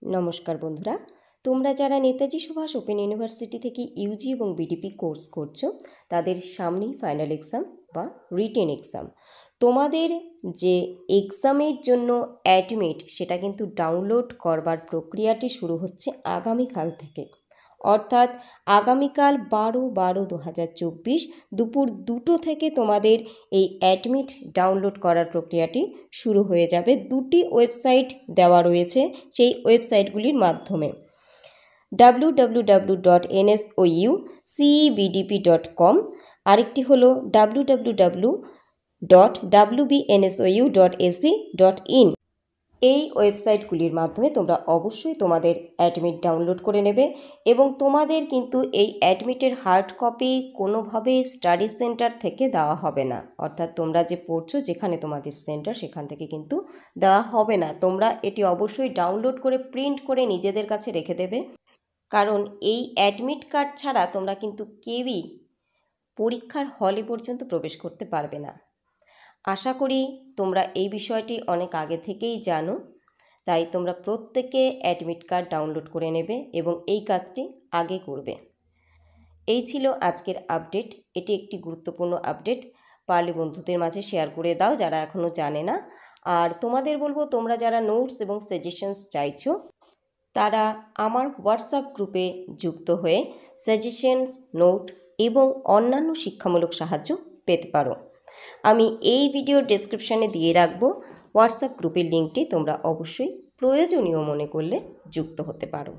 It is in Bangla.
নমস্কার বন্ধুরা, তোমরা যারা নেতাজি সুভাষ ওপেন ইউনিভার্সিটি থেকে ইউজি এবং বিডিপি কোর্স করছো তাদের সামনেই ফাইনাল এক্সাম বা রিটেন এক্সাম। তোমাদের যে এক্সামের জন্য অ্যাডমিট সেটা কিন্তু ডাউনলোড করবার প্রক্রিয়াটি শুরু হচ্ছে আগামীকাল থেকে, অর্থাৎ আগামীকাল 12/12/2024 দুপুর 2টো থেকে তোমাদের এই অ্যাডমিট ডাউনলোড করার প্রক্রিয়াটি শুরু হয়ে যাবে। দুটি ওয়েবসাইট দেওয়া রয়েছে, সেই ওয়েবসাইটগুলির মাধ্যমে www.nsoucebdp.com, আরেকটি হলো www.wbnsou.ac.in। এই ওয়েবসাইটগুলির মাধ্যমে তোমরা অবশ্যই তোমাদের অ্যাডমিট ডাউনলোড করে নেবে এবং তোমাদের কিন্তু এই অ্যাডমিটের হার্ড কপি কোনোভাবে স্টাডি সেন্টার থেকে দেওয়া হবে না, অর্থাৎ তোমরা যে পড়ছো যেখানে তোমাদের সেন্টার সেখান থেকে কিন্তু দেওয়া হবে না। তোমরা এটি অবশ্যই ডাউনলোড করে প্রিন্ট করে নিজেদের কাছে রেখে দেবে, কারণ এই অ্যাডমিট কার্ড ছাড়া তোমরা কিন্তু কেউই পরীক্ষার হলে পর্যন্ত প্রবেশ করতে পারবে না। আশা করি তোমরা এই বিষয়টি অনেক আগে থেকেই জানো, তাই তোমরা প্রত্যেকে অ্যাডমিট কার্ড ডাউনলোড করে নেবে এবং এই কাজটি আগে করবে। এই ছিল আজকের আপডেট। এটি একটি গুরুত্বপূর্ণ আপডেট, পারলে বন্ধুদের মাঝে শেয়ার করে দাও যারা এখনও জানে না। আর তোমাদের বলবো, তোমরা যারা নোটস এবং সাজেশনস চাইছো তারা আমার হোয়াটসঅ্যাপ গ্রুপে যুক্ত হয়ে সাজেশনস, নোট এবং অন্যান্য শিক্ষামূলক সাহায্য পেতে পারো। আমি এই ভিডিওর ডেসক্রিপশানে দিয়ে রাখবো হোয়াটসঅ্যাপ গ্রুপের লিঙ্কটি, তোমরা অবশ্যই প্রয়োজনীয় মনে করলে যুক্ত হতে পারো।